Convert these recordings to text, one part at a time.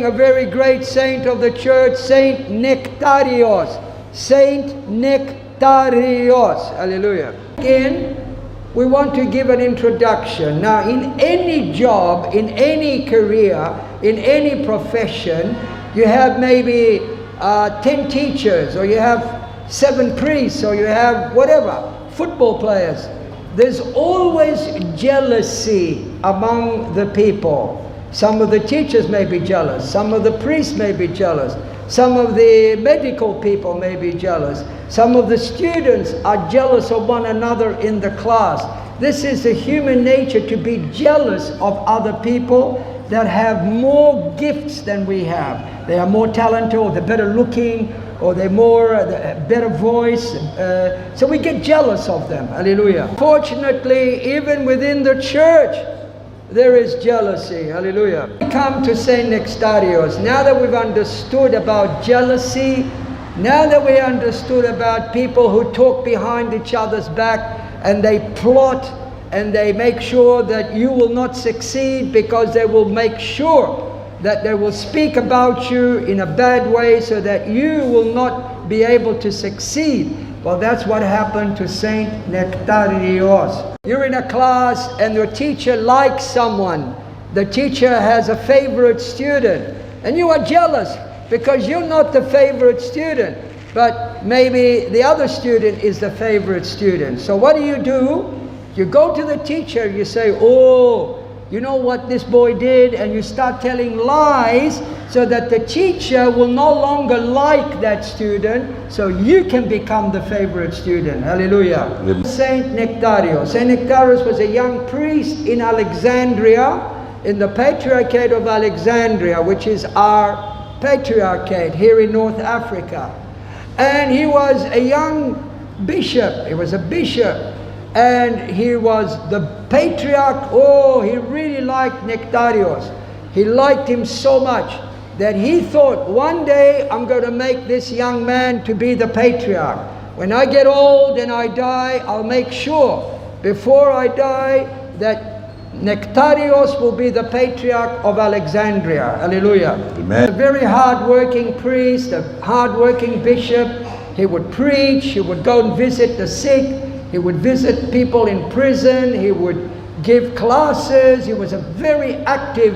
celebrating a very great saint of the church, Saint Nectarios. Saint Nectarios. Hallelujah. Again, we want to give an introduction. Now, in any job, in any career, in any profession, you have maybe 10 teachers, or you have 7 priests, or you have whatever, football players. There's always jealousy among the people. Some of the teachers may be jealous. Some of the priests may be jealous. Some of the medical people may be jealous. Some of the students are jealous of one another in the class. This is the human nature, to be jealous of other people that have more gifts than we have. They are more talented, or they're better looking, or they're better voice. So we get jealous of them. Hallelujah. Fortunately, even within the church, there is jealousy. Hallelujah. We come to Saint Nectarios. Now that we've understood about jealousy, now that we understood about people who talk behind each other's back, and they plot, and they make sure that you will not succeed, because they will make sure that they will speak about you in a bad way so that you will not be able to succeed. Well, that's what happened to Saint Nectarios. You're in a class and your teacher likes someone. The teacher has a favorite student, and you are jealous because you're not the favorite student, but maybe the other student is the favorite student. So what do? You go to the teacher, you say, oh, you know what this boy did, and you start telling lies so that the teacher will no longer like that student, so you can become the favorite student. Hallelujah. Saint Nectarios. Saint Nectarios was a young priest in Alexandria, in the Patriarchate of Alexandria, which is our patriarchate here in North Africa. And he was a young bishop. He was a bishop. And he was the patriarch. Oh, he really liked Nectarios. He liked him so much that he thought, one day I'm going to make this young man to be the patriarch. When I get old and I die, I'll make sure before I die that Nectarios will be the patriarch of Alexandria. Hallelujah. Amen. A very hard-working priest, a hard-working bishop. He would preach, he would go and visit the sick, he would visit people in prison, he would give classes. He was a very active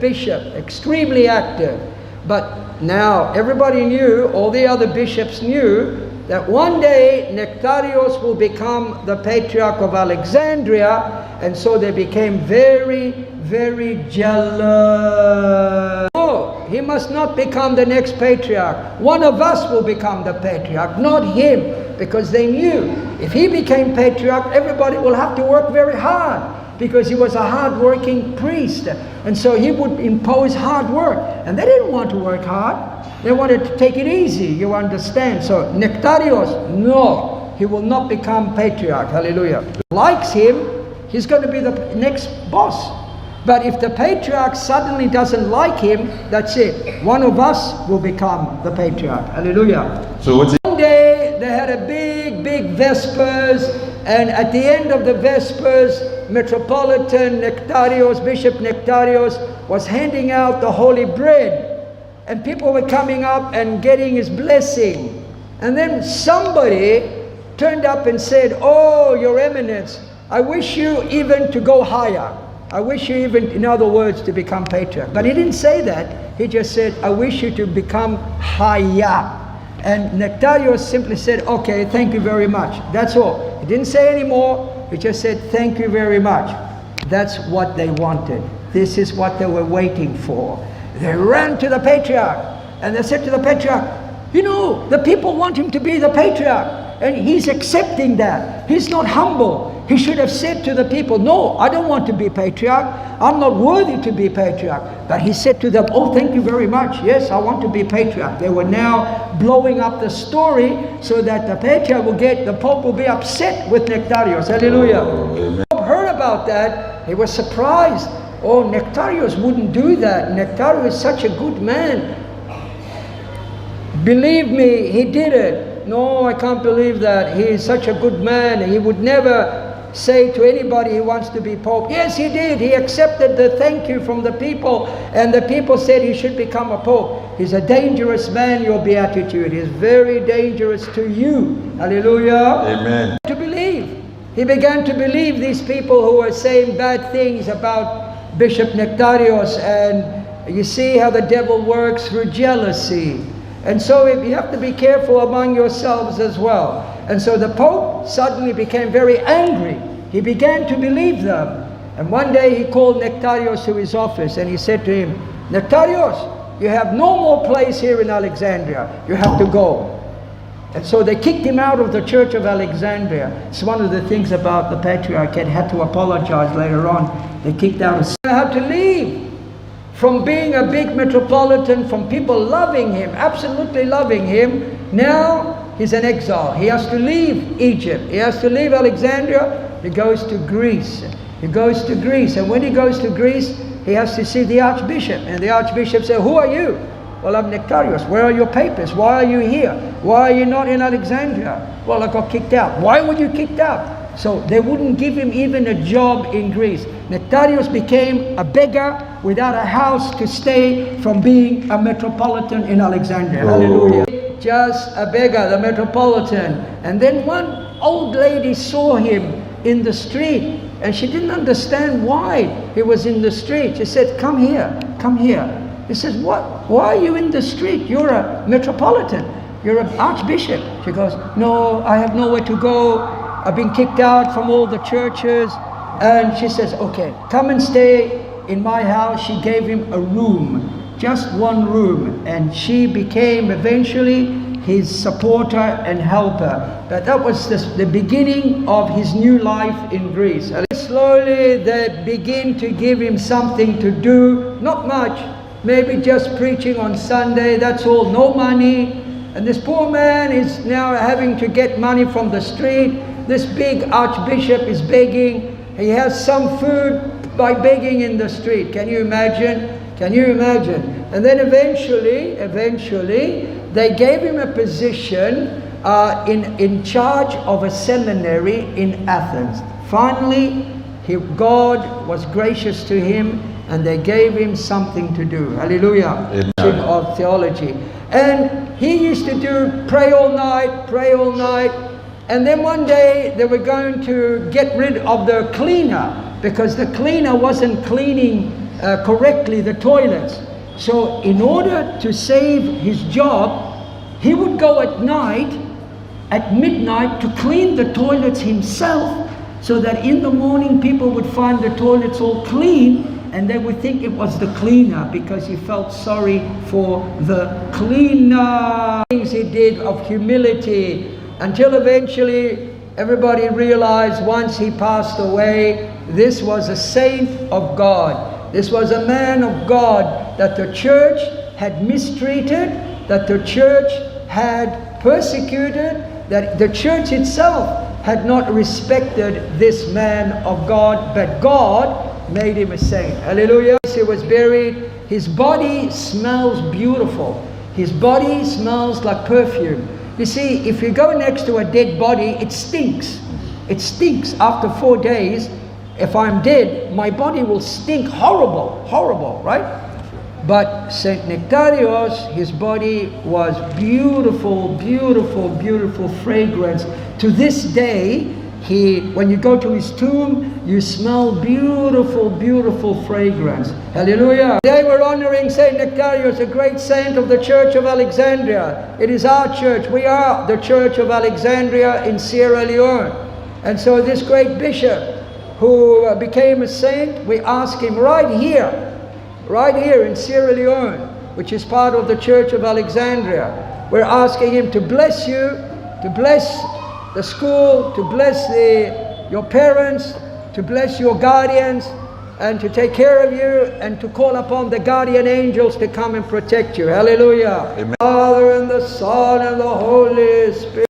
bishop, extremely active. But now everybody knew, all the other bishops knew, that one day Nectarios will become the patriarch of Alexandria, and so they became very jealous. No, he must not become the next patriarch. One of us will become the patriarch, not him. Because they knew if he became patriarch, everybody will have to work very hard, because he was a hard-working priest. And so he would impose hard work. And they didn't want to work hard. They wanted to take it easy, you understand. So Nectarios, no, he will not become patriarch. Hallelujah. Likes him, he's going to be the next boss. But if the patriarch suddenly doesn't like him, that's it. One of us will become the patriarch. Hallelujah. So what's it? One day they had a big Vespers, and at the end of the Vespers, Metropolitan Nectarios, Bishop Nectarios, was handing out the holy bread, and people were coming up and getting his blessing. And then somebody turned up and said, oh, Your Eminence, I wish you even to go higher. I wish you even, in other words, to become patriarch. But he didn't say that. He just said, I wish you to become higher. And Nectarios simply said, okay, thank you very much. That's all. He didn't say any more. He just said, thank you very much. That's what they wanted. This is what they were waiting for. They ran to the patriarch, and they said to the patriarch, you know, the people want him to be the patriarch, and he's accepting that. He's not humble. He should have said to the people, no, I don't want to be patriarch. I'm not worthy to be patriarch. But he said to them, oh, thank you very much. Yes, I want to be patriarch. They were now blowing up the story so that the patriarch will the Pope will be upset with Nectarios. Hallelujah. The Pope heard about that. He was surprised. Oh, Nectarios wouldn't do that. Nectarios is such a good man. Believe me, he did it. No, I can't believe that. He is such a good man. He would never say to anybody who wants to be Pope. Yes, he did. He accepted the thank you from the people, and the people said he should become a Pope. He's a dangerous man, your beatitude. He's very dangerous to you. Hallelujah. Amen. To believe. He began to believe these people who were saying bad things about Bishop Nectarios, and you see how the devil works through jealousy. And so you have to be careful among yourselves as well. And so the Pope suddenly became very angry. He began to believe them. And one day he called Nectarios to his office and he said to him, Nectarios, you have no more place here in Alexandria. You have to go. And so they kicked him out of the Church of Alexandria. It's one of the things about the Patriarchate. Had to apologize later on. They kicked out. He had to leave. From being a big metropolitan, from people loving him, absolutely loving him, now he's an exile. He has to leave Egypt. He has to leave Alexandria. He goes to Greece. He goes to Greece. And when he goes to Greece, he has to see the Archbishop. And the Archbishop says, who are you? Well, I'm Nectarios. Where are your papers? Why are you here? Why are you not in Alexandria? Well, I got kicked out. Why were you kicked out? So they wouldn't give him even a job in Greece. Nectarios became a beggar without a house to stay from being a metropolitan in Alexandria. Oh. Hallelujah. Just a beggar, the metropolitan. And then one old lady saw him in the street, and she didn't understand why he was in the street. She said, come here, come here. He says, what? Why are you in the street? You're a metropolitan. You're an archbishop. She goes, no, I have nowhere to go. I've been kicked out from all the churches. And she says, okay, come and stay in my house. She gave him a room, just one room. And she became eventually his supporter and helper. But that was the beginning of his new life in Greece. And slowly they begin to give him something to do, not much, maybe just preaching on Sunday, that's all, no money. And this poor man is now having to get money from the street. This big archbishop is begging. He has some food by begging in the street. Can you imagine? Can you imagine? And then eventually, they gave him a position in charge of a seminary in Athens. Finally, God was gracious to him, and they gave him something to do. Hallelujah. Amen. Of theology. And he used to do pray all night, pray all night. And then one day they were going to get rid of the cleaner because the cleaner wasn't cleaning correctly the toilets. So in order to save his job, he would go at night, at midnight, to clean the toilets himself, so that in the morning people would find the toilets all clean, and they would think it was the cleaner because he felt sorry for the cleaner. Things he did of humility, until eventually everybody realized once he passed away, this was a saint of God. This was a man of God that the church had mistreated, that the church had persecuted, that the church itself had not respected this man of God, but God made him a saint. Hallelujah. He was buried. His body smells beautiful. His body smells like perfume. You see, if you go next to a dead body, it stinks. It stinks. After 4 days, if I'm dead, my body will stink horrible, horrible, right? But Saint Nectarios, his body was beautiful, beautiful, beautiful fragrance. To this day, when you go to his tomb, you smell beautiful, beautiful fragrance. Hallelujah. Today we're honoring Saint Nectarios, a great saint of the Church of Alexandria. It is our church. We are the Church of Alexandria in Sierra Leone. And so this great bishop who became a saint, we ask him right here in Sierra Leone, which is part of the Church of Alexandria. We're asking him to bless you, to bless the school, to bless your parents, to bless your guardians, and to take care of you, and to call upon the guardian angels to come and protect you. Hallelujah. Amen. Father and the Son and the Holy Spirit.